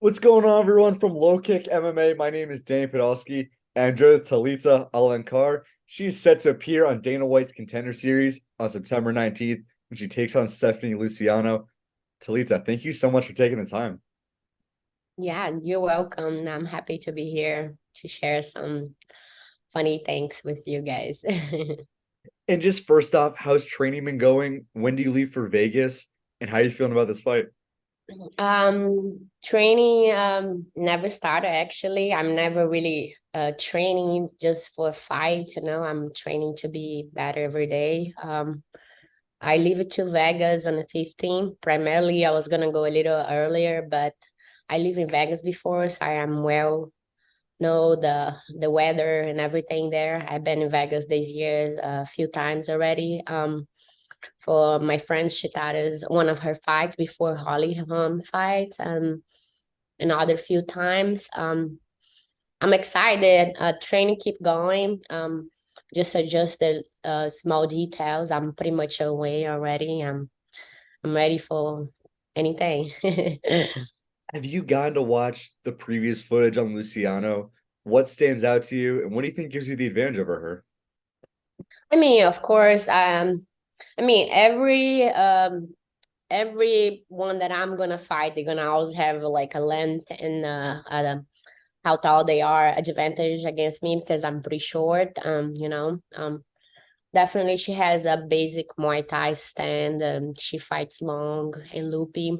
What's going on, everyone from LowKick MMA? My name is Dan Podolsky, and I'm joined with Talita Alencar. She's set to appear on Dana White's Contender Series on September 19th when she takes on Stephanie Luciano. Talita, thank you so much for taking the time. Yeah, you're welcome. I'm happy to be here to share some funny things with you guys. And just first off, how's training been going? When do you leave for Vegas? And how are you feeling about this fight? Training never started actually. I'm never really training just for a fight, I'm training to be better every day. I leave it to Vegas on the 15th. Primarily, I was gonna go a little earlier, but I live in Vegas before, so I am well know the weather and everything there. I've been in Vegas these years a few times already. For my friend Shoutouts, one of her fights before Holly fight, another few times. I'm excited. Training keep going. Just adjust the small details. I'm pretty much away already. I'm ready for anything. Have you gotten to watch the previous footage on Luciano? What stands out to you, and what do you think gives you the advantage over her? I mean, of course, every one that I'm gonna fight, they're gonna always have like a length and how tall they are advantage against me because I'm pretty short. Definitely she has a basic Muay Thai stand. She fights long and loopy.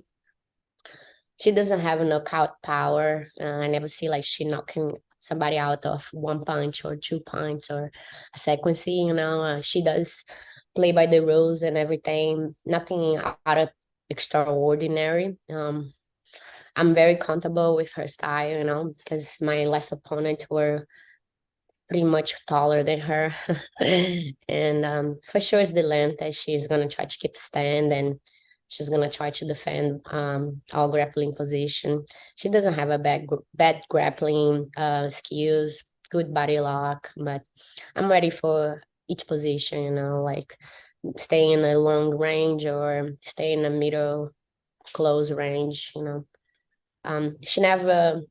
She doesn't have a knockout power. I never see like she knocking somebody out of one punch or two punch or a sequence. She does play by the rules and everything. Nothing out of extraordinary. I'm very comfortable with her style, because my last opponent were pretty much taller than her. And for sure it's the length that she's gonna try to keep stand and she's gonna try to defend our grappling position. She doesn't have a bad grappling skills, good body lock, but I'm ready for each position, like stay in a long range or stay in the middle close range, Um, she never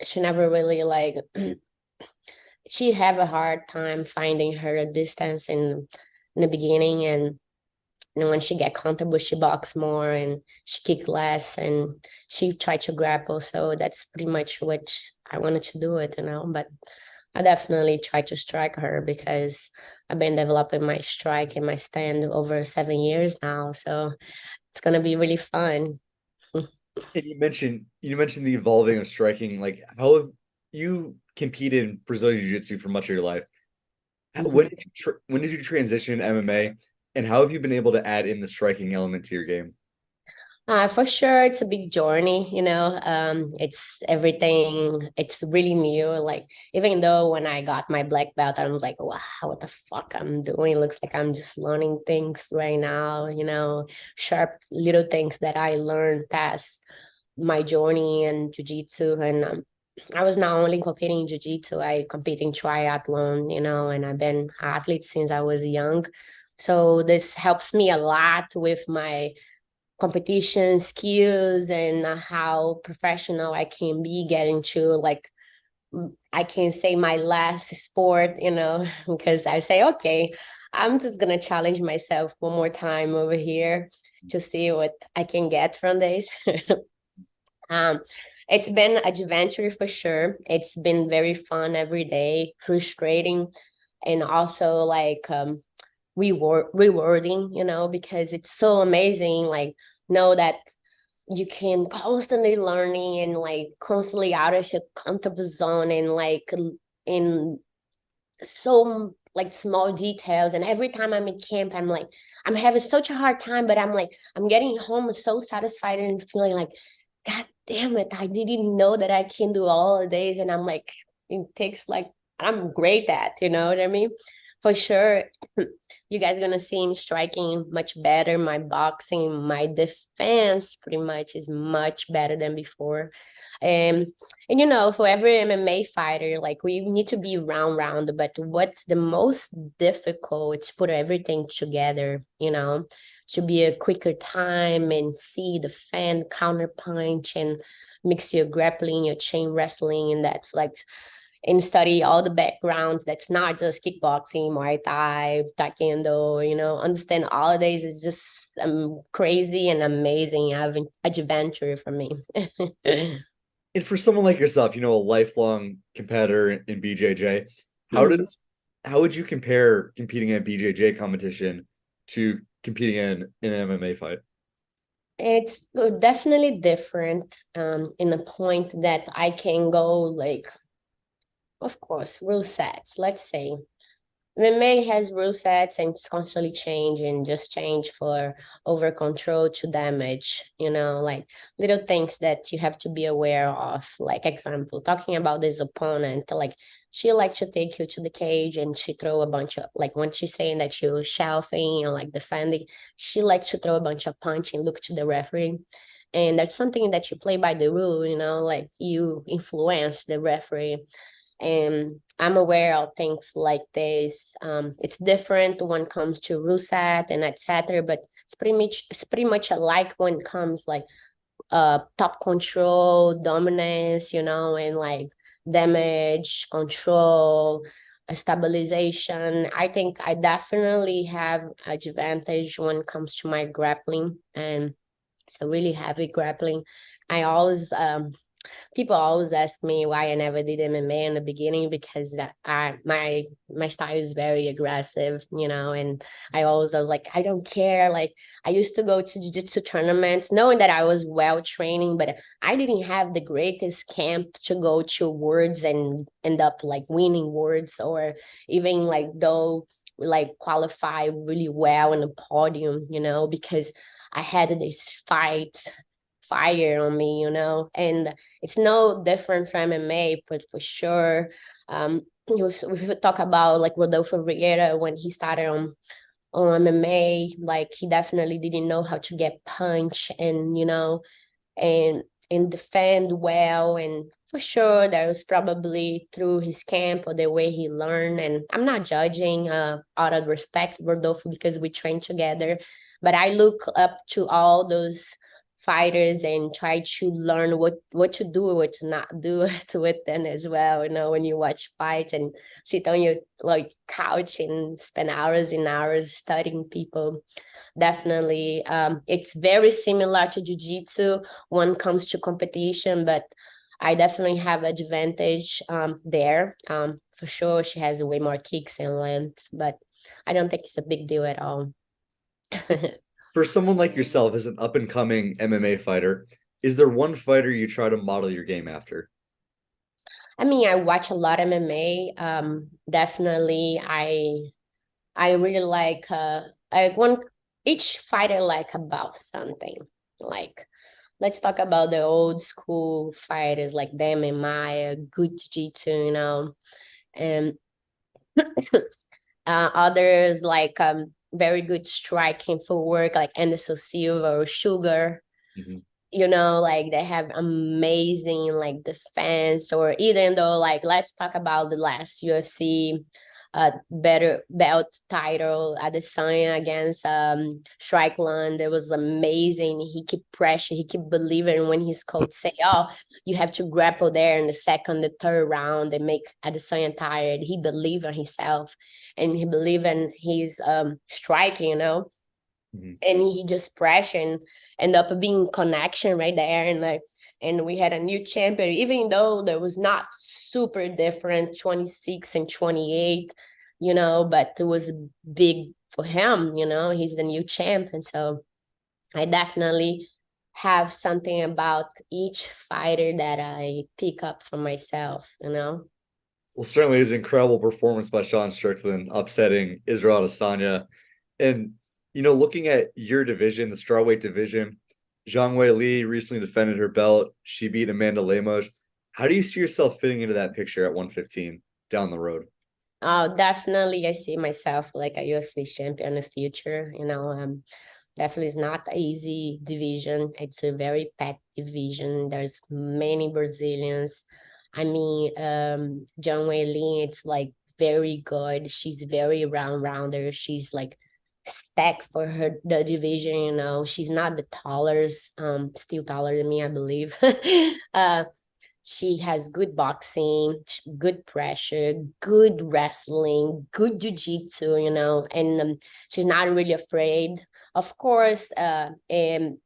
she never really like she have a hard time finding her distance in the beginning, and when she get comfortable she box more and she kick less and she try to grapple. So that's pretty much what I wanted to do it, but I definitely try to strike her because I've been developing my strike and my stand over 7 years now, so it's gonna be really fun. And you mentioned the evolving of striking. Like, how have you competed in Brazilian Jiu-Jitsu for much of your life? When did you transition to MMA, and how have you been able to add in the striking element to your game? For sure, it's a big journey, it's everything, it's really new. Like, even though when I got my black belt, I was like, wow, what the fuck I'm doing? It looks like I'm just learning things right now, sharp little things that I learned past my journey in jiu-jitsu. And I was not only competing in jiu-jitsu, I compete in triathlon, and I've been an athlete since I was young. So this helps me a lot with my competition skills and how professional I can be getting to, like, I can say my last sport, because I say, okay, I'm just gonna challenge myself one more time over here to see what I can get from this. um, it's been adventure for sure. It's been very fun every day, frustrating, and also like rewarding, because it's so amazing. Like, know that you can constantly learning and like constantly out of your comfortable zone and like in so like small details. And every time I'm in camp, I'm like, I'm having such a hard time, but I'm like, I'm getting home so satisfied and feeling like, God damn it, I didn't know that I can do all of these. And I'm like, it takes like, I'm great at, you know what I mean? For sure, you guys gonna see me striking much better. My boxing, my defense pretty much is much better than before. And you know, for every MMA fighter, like we need to be round, but what's the most difficult is put everything together, you know, to be a quicker time and see, defend, counter punch, and mix your grappling, your chain wrestling, and that's like and study all the backgrounds that's not just kickboxing, Muay Thai, Taekwondo, you know, understand all of these is just crazy and amazing adventure for me. And for someone like yourself, a lifelong competitor in BJJ, how Mhm. does how would you compare competing in BJJ competition to competing in an MMA fight? It's definitely different in the point that I can go like, of course, rule sets. Let's say MMA has rule sets and it's constantly changing, just change for over control to damage, you know, like little things that you have to be aware of. Like example, talking about this opponent, like she like to take you to the cage and she throw a bunch of like when she's saying that you're shelving or like defending, she like to throw a bunch of punch and look to the referee. And that's something that you play by the rule, you know, like you influence the referee and I'm aware of things like this. It's different when it comes to rule set and etc. But it's pretty much alike when it comes like top control, dominance, you know, and like damage control, stabilization. I think I definitely have advantage when it comes to my grappling and it's a really heavy grappling. I always people always ask me why I never did MMA in the beginning because my style is very aggressive, you know, and I always was like, I don't care. Like I used to go to jiu-jitsu tournaments knowing that I was well training, but I didn't have the greatest camp to go to words and end up like winning words or even like though like qualify really well in the podium, you know, because I had this fight fire on me, you know, and it's no different from MMA, but for sure, we talk about like Rodolfo Vieira when he started on MMA, like he definitely didn't know how to get punch and you know, and and defend well and for sure that was probably through his camp or the way he learned and I'm not judging out of respect Rodolfo because we train together but I look up to all those fighters and try to learn what to do what to not do with them as well you know when you watch fights and sit on your like couch and spend hours and hours studying people definitely it's very similar to jiu-jitsu when it comes to competition but I definitely have advantage there for sure she has way more kicks and length but I don't think it's a big deal at all. For someone like yourself as an up and coming MMA fighter, is there one fighter you try to model your game after? I mean I watch a lot of MMA definitely I really like one each fighter like about something like let's talk about the old school fighters like them and Maya, good jiu-jitsu, you know, and others like very good striking for work like Anderson Silva or Sugar, Mhm. you know, like they have amazing like defense or even though like let's talk about the last UFC better belt title at the sign against Strickland. It was amazing. He keep pressure, he keep believing when his coach say, oh, you have to grapple there in the second, the third round and make Adesanya tired. He believed in himself and he believed in his striking, you know Mhm. and he just pressed and end up being connection right there and like and we had a new champion even though there was not super different 26 and 28 you know but it was big for him you know he's the new champion so I definitely have something about each fighter that I pick up for myself you know. Well, certainly it was an incredible performance by Sean Strickland, upsetting Israel Adesanya. And, looking at your division, the strawweight division, Zhang Wei Li recently defended her belt. She beat Amanda Lemos. How do you see yourself fitting into that picture at 115 down the road? Definitely I see myself like a UFC champion in the future. Definitely is not an easy division. It's a very packed division. There's many Brazilians. I mean, John Wei Lin, it's like very good. She's very round-rounder. She's like stacked for the division, She's not the tallest, still taller than me, I believe. uh, she has good boxing, good pressure, good wrestling, good jiu-jitsu, and she's not really afraid. Of course, and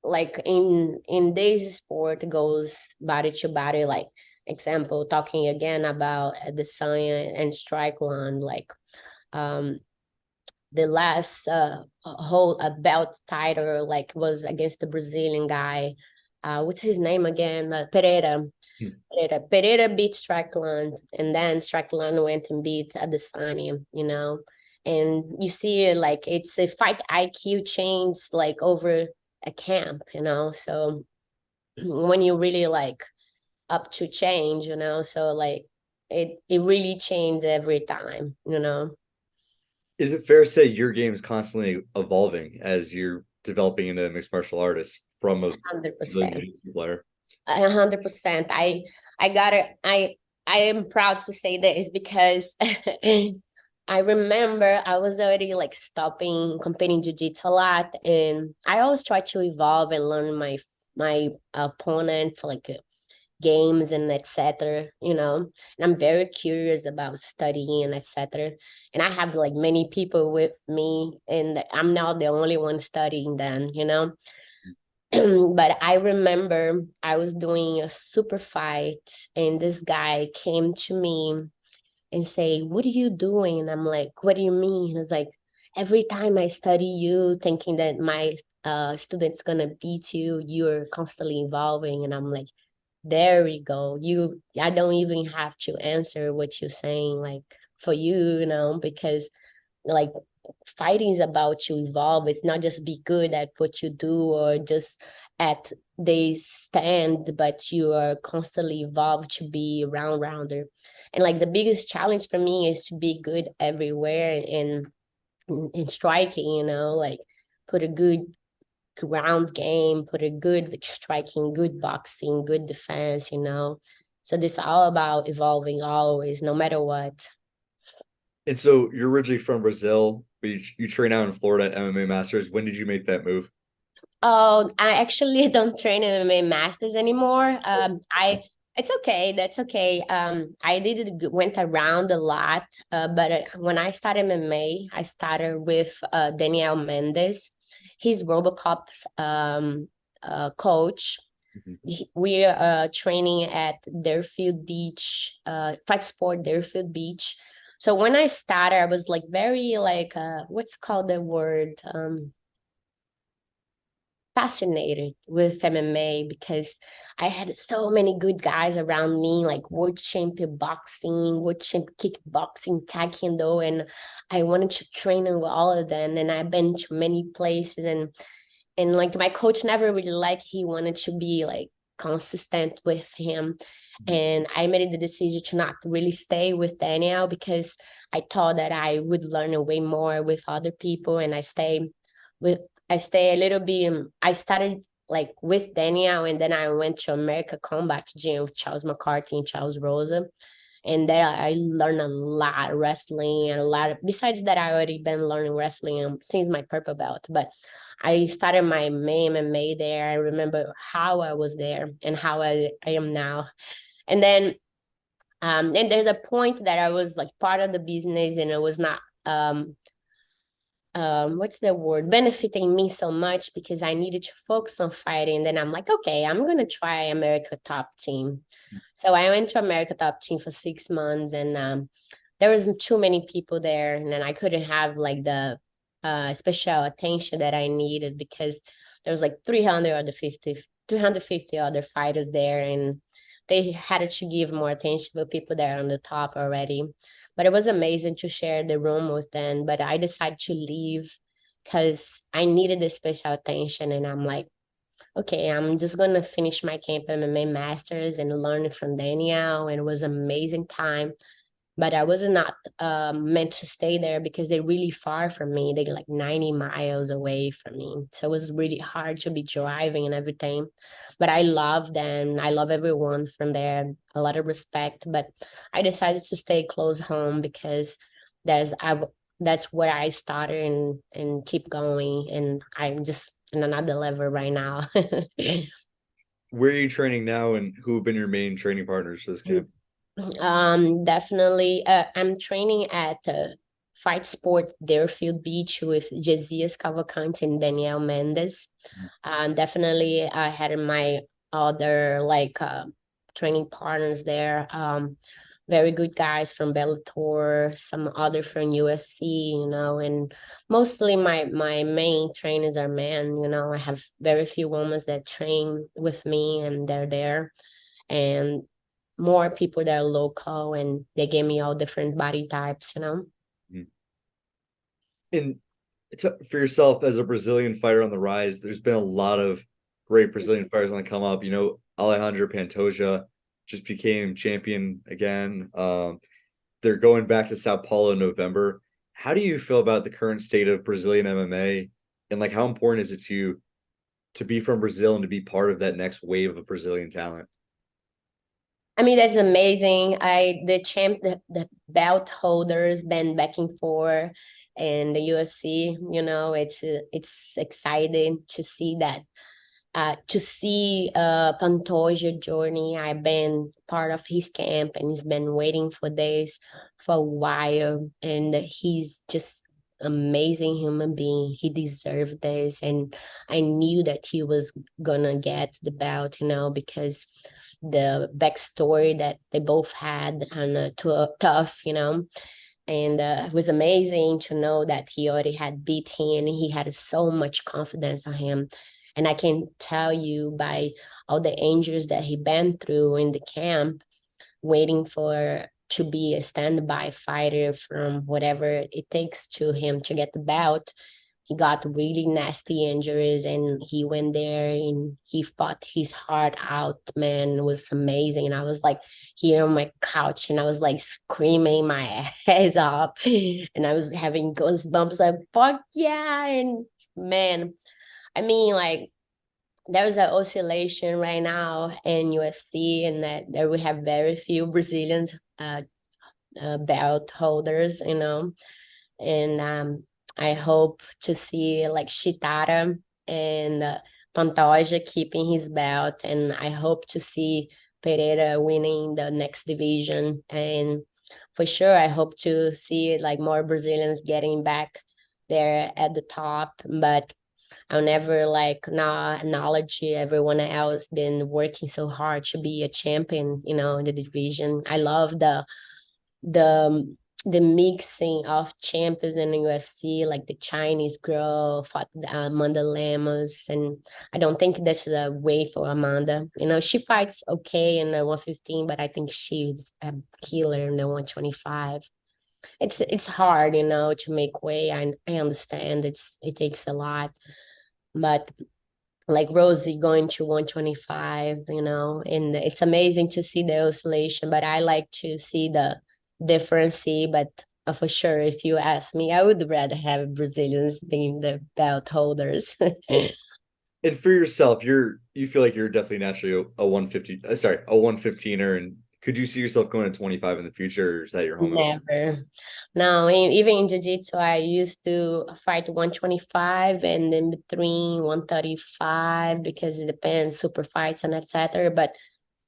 like in this sport goes body to body, like example, talking again about the Adesanya and Strickland, like um the last whole belt title like was against the Brazilian guy. What's his name again? Pereira. Hmm. Pereira beat Strickland, and then Strickland went and beat Adesanya, And you see, like, it's a fight IQ change, like, over a camp, So when you really, like, up to change, So, like, it really changes every time. Is it fair to say your game is constantly evolving as you're developing into a mixed martial artist from a 100%. jiu-jitsu player? 100%. I gotta I am proud to say this because I remember I was already like stopping competing jiu-jitsu a lot, and I always try to evolve and learn my opponents like games and etc. And I'm very curious about studying and etc. And I have like many people with me, and I'm not the only one studying them. But I remember I was doing a super fight, and this guy came to me and say, "What are you doing?" And I'm like, "What do you mean?" And it's like, "Every time I study you, thinking that my student's gonna beat you, you're constantly evolving." And I'm like, "There we go. I don't even have to answer what you're saying, like for you, because like fighting is about to evolve. It's not just be good at what you do or just at they stand, but you are constantly evolve to be round rounder. And like the biggest challenge for me is to be good everywhere in striking, like put a good ground game, put a good striking, good boxing, good defense. So this is all about evolving always, no matter what. And so you're originally from Brazil, but you train out in Florida at MMA Masters. When did you make that move? Oh, I actually don't train in MMA Masters anymore. It's okay. That's okay. I went around a lot, but when I started MMA, I started with Daniel Mendes. He's RoboCop's coach. Mhm. We are training at Deerfield Beach, Fight Sport Deerfield Beach. So when I started, I was like very like what's called the word fascinated with MMA because I had so many good guys around me, like world champion boxing, world champion kickboxing, taekwondo, and I wanted to train with all of them. And I've been to many places, and like my coach never really liked. He wanted to be like consistent with him, and I made the decision to not really stay with Daniel because I thought that I would learn way more with other people, and with I stay a little bit. I started like with Daniel, and then I went to America Combat Gym with Charles McCarthy and Charles Rosa. And there I learned a lot wrestling and a lot of, besides that, I already been learning wrestling since my purple belt. But I started my main MMA there. I remember how I was there and how I am now. And then and there's a point that I was like part of the business and it was not what's the word, benefiting me so much because I needed to focus on fighting. And then I'm like, okay, I'm gonna try America Top Team. So I went to America Top Team for 6 months, and there wasn't too many people there, and then I couldn't have like the special attention that I needed because there was like 350 other fighters there, and they had to give more attention to people that are on the top already. But it was amazing to share the room with them. But I decided to leave because I needed the special attention. And I'm like, okay, I'm just going to finish my camp MMA Masters and learn from Danielle. And it was an amazing time. but I was not meant to stay there because they're really far from me. They're like 90 miles away from me. So it was really hard to be driving and everything. But I love them. I love everyone from there. A lot of respect. But I decided to stay close home because there's I that's where I started and keep going. And I'm just in another level right now. Where are you training now, and who have been your main training partners for this camp? Definitely. I'm training at Fight Sport Deerfield Beach with Jesus Cavalcante and Danielle Mendes. Definitely, I had my other like training partners there. Very good guys from Bellator, some other from UFC, you know, and mostly my main trainers are men. You know, I have very few women that train with me, and they're there, and more people that are local, and they gave me all different body types, you know. And for yourself as a Brazilian fighter on the rise, there's been a lot of great Brazilian fighters on the come up. You know, Alejandro Pantoja just became champion again. They're going back to Sao Paulo in November. How do you feel about the current state of Brazilian MMA, and like how important is it to be from Brazil and to be part of that next wave of Brazilian talent? I mean, that's amazing. The belt holders been back and forth, and the UFC, you know, it's exciting to see that. To see Pantoja journey, I've been part of his camp, and he's been waiting for this for a while, and he's just amazing human being. He deserved this, and I knew that he was gonna get the belt, you know, because the backstory that they both had and tough, you know. And it was amazing to know that he already had beat him, and he had so much confidence on him. And I can tell you by all the injuries that he been through in the camp, waiting for to be a standby fighter from whatever it takes to him to get the belt. He got really nasty injuries, and he went there and he fought his heart out, man. It was amazing. And I was like here on my couch, and I was like screaming my head off, and I was having goosebumps like, fuck yeah. And man, I mean, like, there's an oscillation right now in UFC, and that there we have very few Brazilians belt holders, you know. And I hope to see like Shitara and Pantoja keeping his belt, and I hope to see Pereira winning the next division. And for sure, I hope to see like more Brazilians getting back there at the top. But I'll never like not acknowledge everyone else been working so hard to be a champion, you know, in the division. I love the the mixing of champions in the UFC, like the Chinese girl fought Amanda Lemos, and I don't think this is a way for Amanda. You know, she fights okay in the 115, but I think she's a killer in the 125. It's hard, you know, to make way. I understand it takes a lot, but like Rosie going to 125, you know, and it's amazing to see the oscillation, but I like to see the difference. But for sure, if you ask me, I would rather have Brazilians being the belt holders. And for yourself, you feel like you're definitely naturally a 150, sorry, a 115er, and could you see yourself going to 25 in the future, or is that your home? Never. No, even in jiu-jitsu, I used to fight 125 and in between 135 because it depends, super fights and etc. But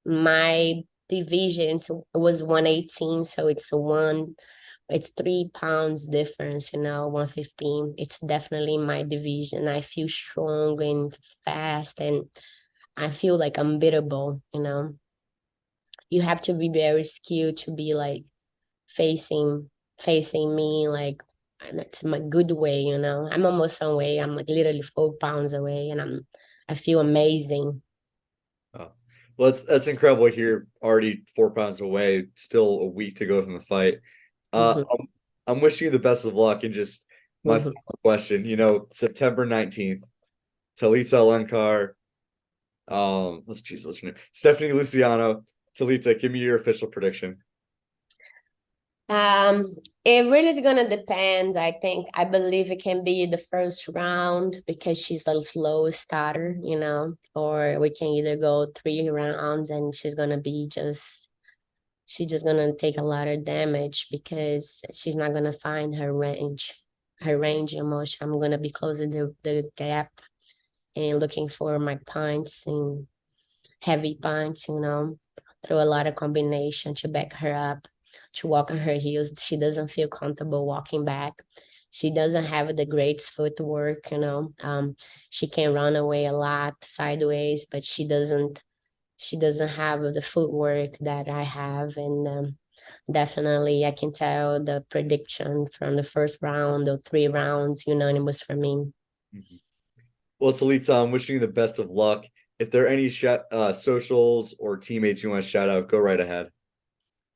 my division was 118, so it's 3 pounds difference, you know, 115. It's definitely my division. I feel strong and fast, and I feel like I'm beatable, you know. You have to be very skilled to be like facing me, like, and that's my good way, you know. I'm almost on way. I'm like literally 4 pounds away, and I feel amazing. Oh. Well, that's incredible here. Already 4 pounds away, still a week to go from the fight. Uh, Mhm. I'm, I'm wishing you the best of luck. And just my Mhm. final question, you know, September 19th, Talita Alencar, what's her name? Stephanie Luciano. Talita, give me your official prediction. It really is gonna depend. I believe it can be the first round because she's a slow starter, or we can either go 3 rounds and she's just gonna take a lot of damage because she's not gonna find her range of motion. I'm gonna be closing the gap and looking for my punch and heavy punch, through a lot of combination to back her up, to walk on her heels. She doesn't feel comfortable walking back. She doesn't have the great footwork, she can run away a lot sideways, but she doesn't have the footwork that I have. And definitely I can tell the prediction from the first round or 3 rounds, unanimous for me. Mhm. Well, Talita, I'm wishing you the best of luck. If there are any socials or teammates you want to shout out, go right ahead.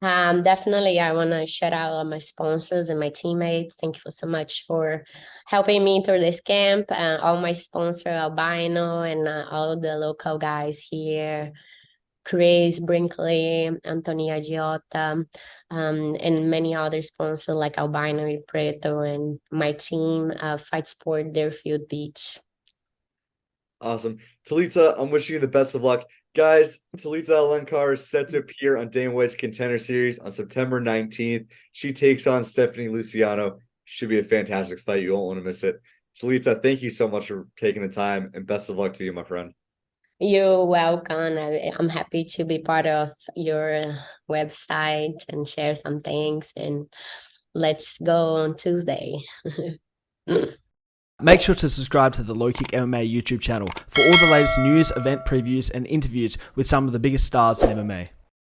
Definitely, I want to shout out all my sponsors and my teammates. Thank you so much for helping me through this camp. All my sponsor, Albino, and all the local guys here, Chris Brinkley, Antonia Giotta, and many other sponsors like Albino and Preto, and my team, Fight Sport Deerfield Beach. Awesome. Talita, I'm wishing you the best of luck. Guys, Talita Alencar is set to appear on Dana White's Contender Series on September 19th. She takes on Stephanie Luciano. Should be a fantastic fight. You won't want to miss it. Talita, thank you so much for taking the time, and best of luck to you, my friend. You're welcome. I'm happy to be part of your website and share some things. And let's go on Tuesday. Make sure to subscribe to the LowKick MMA YouTube channel for all the latest news, event previews, and interviews with some of the biggest stars in MMA.